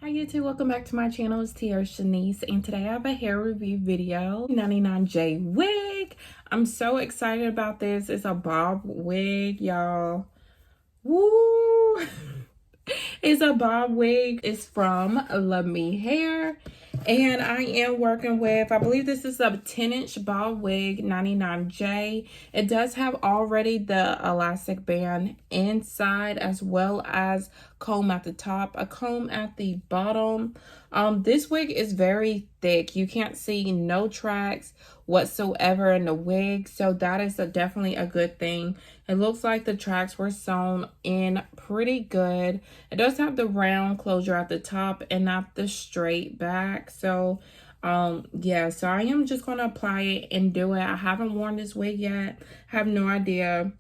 Hi YouTube, welcome back to my channel. It's Tia Shanice, and today I have a hair review video. 99J wig. I'm so excited about this. It's a bob wig, y'all. Woo! It's a bob wig. It's from Luvme Hair, and I am working with, I believe this is a 10-inch bob wig, 99J. It does have already the elastic band inside, as well as comb at the top, a comb at the bottom. This wig is very thick. You can't see no tracks whatsoever in the wig, so that is definitely a good thing. It looks like the tracks were sewn in pretty good. It does have the round closure at the top and not the straight back. So yeah, so I am just going to apply it and do it. I haven't worn this wig yet. I have no idea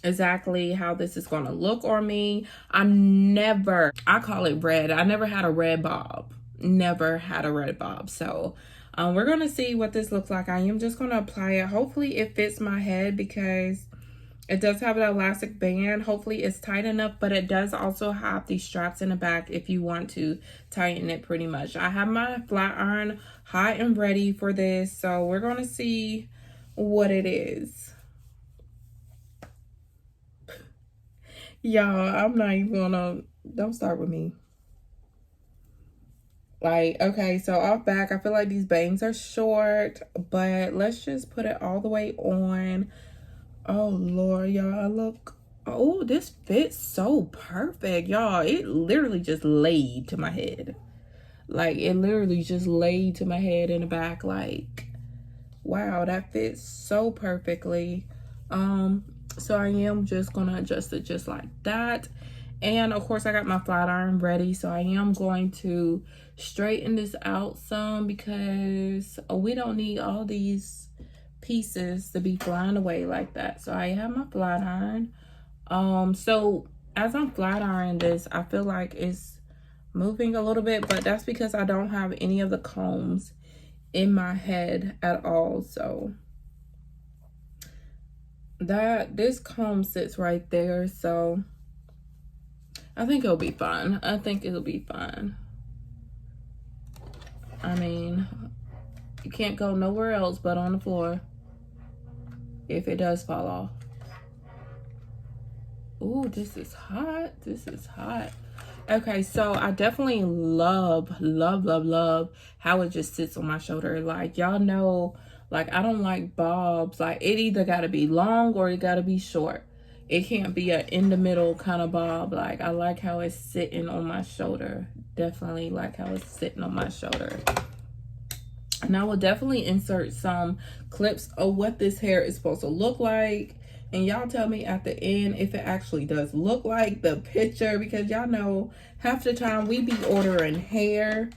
exactly how this is going to look on me. I call it red. I never had a red bob. Never had a red bob. So we're going to see what this looks like. I am just going to apply it. Hopefully it fits my head because it does have an elastic band. Hopefully it's tight enough, but it does also have these straps in the back if you want to tighten it pretty much. I have my flat iron hot and ready for this, so we're going to see what it is. Y'all, I'm not even gonna, don't start with me. Like, okay, so off back, I feel like these bangs are short, but let's just put it all the way on. Oh Lord, y'all, look. Oh, this fits so perfect, y'all. It literally just laid to my head. Like, it literally just laid to my head in the back. Like, wow, that fits so perfectly. So I am just gonna adjust it just like that. And of course I got my flat iron ready, so I am going to straighten this out some because we don't need all these pieces to be flying away like that. So I have my flat iron. So as I'm flat ironing this, I feel like it's moving a little bit, but that's because I don't have any of the combs in my head at all. So this comb sits right there, so I think it'll be fine. I think it'll be fine. I mean, you can't go nowhere else but on the floor if it does fall off. Ooh, this is hot. This is hot. Okay, so I definitely love how it just sits on my shoulder. Like, y'all know, like, I don't like bobs. Like, it either got to be long or it got to be short. It can't be an in the middle kind of bob. Like, I like how it's sitting on my shoulder. Definitely like how it's sitting on my shoulder. And I will definitely insert some clips of what this hair is supposed to look like. And y'all tell me at the end if it actually does look like the picture, because y'all know half the time we be ordering hair.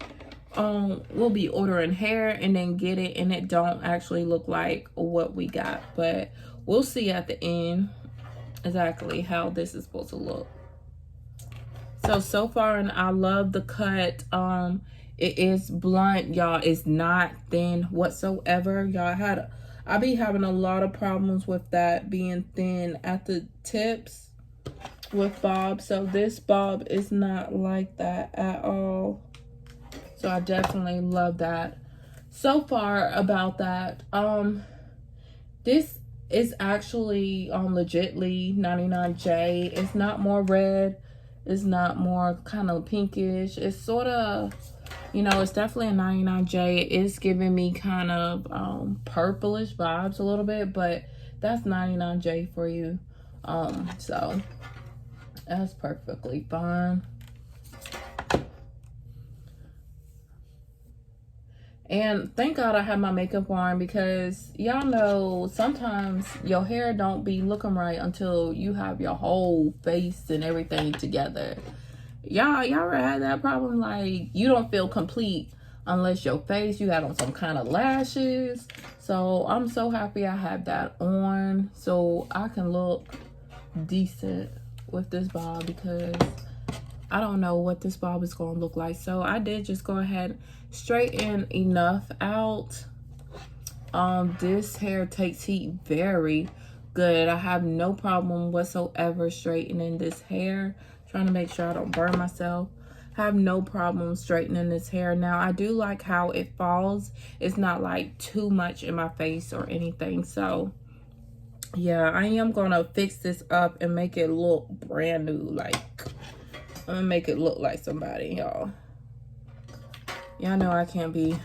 We'll be ordering hair and then get it and it don't actually look like what we got. But we'll see at the end exactly how this is supposed to look. So far, and I love the cut. It is blunt, y'all. It's not thin whatsoever. Y'all, I be having a lot of problems with that being thin at the tips with bobs. So this bob is not like that at all. So I definitely love that. So far about that, this is actually legitly 99J. It's not more red. It's not more kind of pinkish. It's sort of, you know, it's definitely a 99J. It is giving me kind of purplish vibes a little bit, but that's 99J for you. So that's perfectly fine. And thank God I have my makeup on, because y'all know sometimes your hair don't be looking right until you have your whole face and everything together. Y'all ever had that problem? Like, you don't feel complete unless your face, you got on some kind of lashes. So I'm so happy I have that on so I can look decent with this bob, because I don't know what this bob is going to look like. So I did just go ahead, straighten enough out. This hair takes heat very good. I have no problem whatsoever straightening this hair. Trying to make sure I don't burn myself. have no problem straightening this hair. Now, I do like how it falls. It's not like too much in my face or anything. So, yeah, I am going to fix this up and make it look brand new. Like, I'm going to make it look like somebody, y'all. Y'all know I can't be,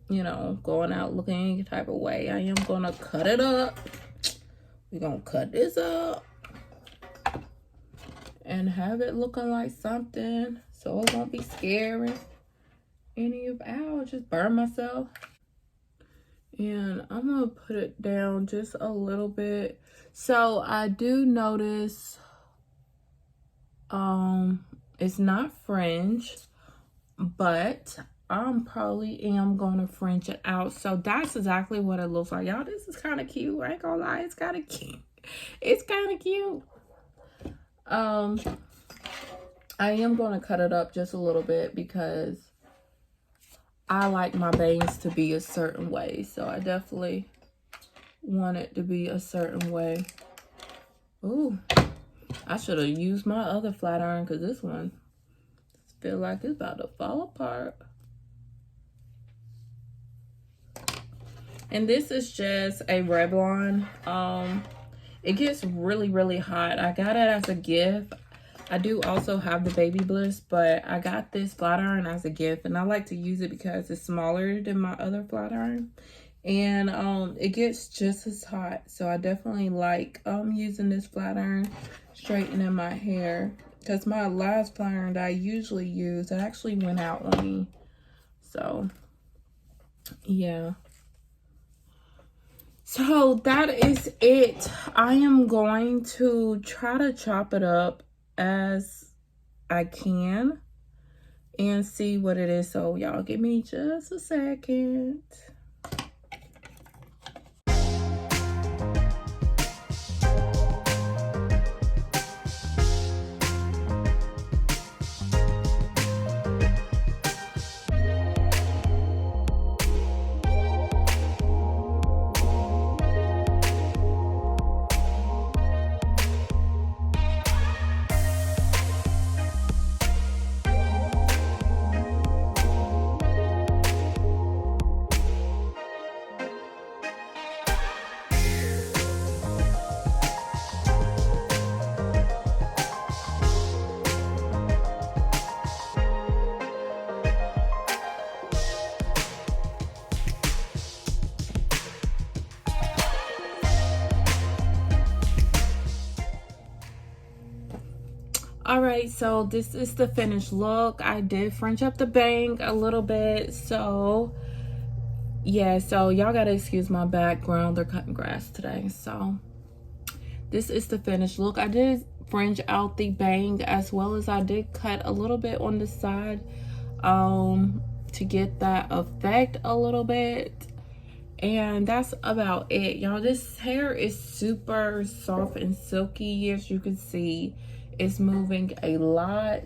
you know, going out looking any type of way. I am going to cut it up. We're going to cut this up and have it looking like something, so it won't be scary any of I'll just burn myself. And I'm gonna put it down just a little bit. So I do notice it's not fringe, but I'm probably am gonna fringe it out. So that's exactly what it looks like, y'all. This is kind of cute. I ain't gonna lie, it's kind of cute. It's kind of cute. I am going to cut it up just a little bit because I like my bangs to be a certain way. So I definitely want it to be a certain way. Ooh, I should have used my other flat iron because this one feel like it's about to fall apart. And this is just a Revlon. It gets really, really hot. I got it as a gift. I do also have the Baby Bliss, but I got this flat iron as a gift, and I like to use it because it's smaller than my other flat iron, and it gets just as hot. So I definitely like using this flat iron straightening my hair, because my last flat iron that I usually use, it actually went out on me. So yeah. So that is it. I am going to try to chop it up as I can and see what it is. So y'all give me just a second. All right, so this is the finished look. I did fringe up the bang a little bit, so yeah, so y'all gotta excuse my background. They're cutting grass today. So this is the finished look. I did fringe out the bang, as well as I did cut a little bit on the side to get that effect a little bit. And that's about it, y'all. This hair is super soft and silky. As you can see, it's moving a lot.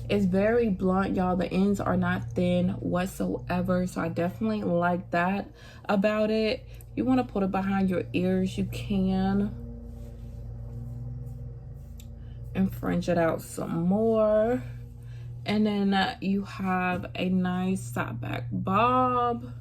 It's very blunt, y'all. The ends are not thin whatsoever, so I definitely like that about it. If you want to put it behind your ears, you can, and fringe it out some more. And then you have a nice side back bob.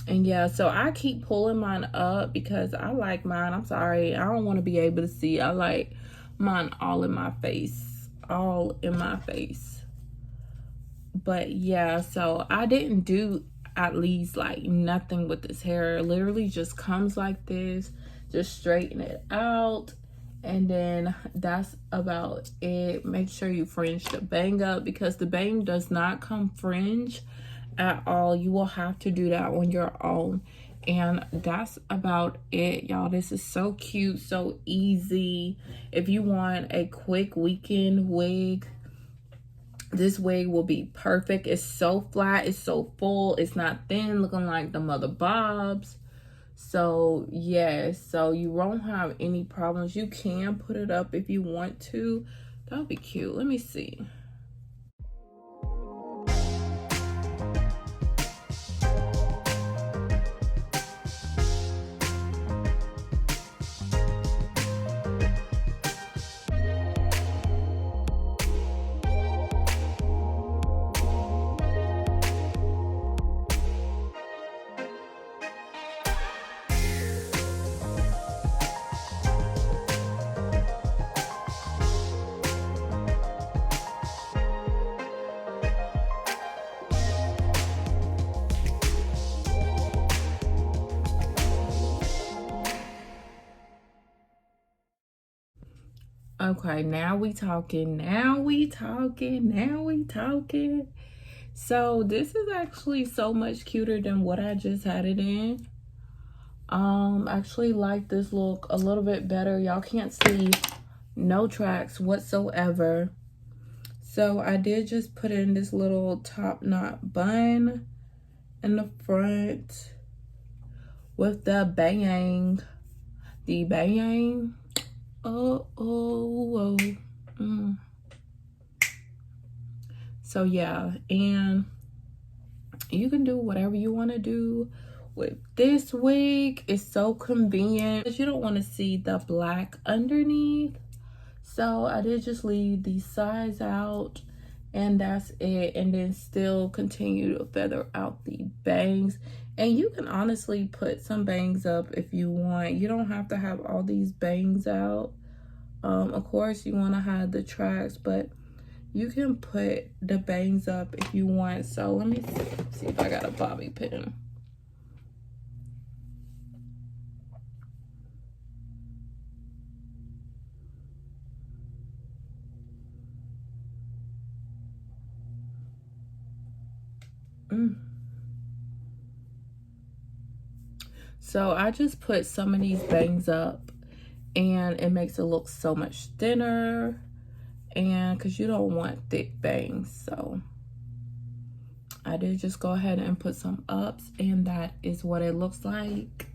And yeah, so I keep pulling mine up because I like mine. I'm sorry, I don't want to be able to see. I like mine all in my face. All in my face. But yeah, so I didn't do at least like nothing with this hair. It literally just comes like this. Just straighten it out. And then that's about it. Make sure you fringe the bang up, because the bang does not come fringe at all. You will have to do that on your own. And that's about it, y'all. This is so cute, so easy. If you want a quick weekend wig, this wig will be perfect. It's so flat, it's so full, it's not thin looking like the mother bobs. So yeah, so you won't have any problems. You can put it up if you want to. That'll be cute. Let me see. Okay, now we talking. Now we talking. Now we talking. So this is actually so much cuter than what I just had it in. Actually like this look a little bit better. Y'all can't see no tracks whatsoever. So I did just put in this little top knot bun in the front with the bang. The bang. Oh. So yeah, and you can do whatever you want to do with this wig. It's so convenient, but you don't want to see the black underneath. So I did just leave the sides out, and that's it. And then still continue to feather out the bangs. And you can honestly put some bangs up if you want. You don't have to have all these bangs out. Of course you want to hide the tracks, but you can put the bangs up if you want. So let me see if I got a bobby pin. So I just put some of these bangs up, and it makes it look so much thinner, and because you don't want thick bangs. So I did just go ahead and put some ups, and that is what it looks like.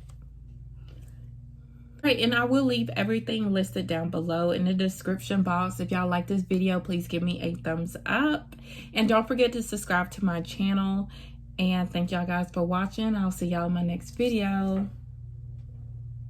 Right, and I will leave everything listed down below in the description box. If y'all like this video, please give me a thumbs up, and don't forget to subscribe to my channel. And thank y'all guys for watching. I'll see y'all in my next video.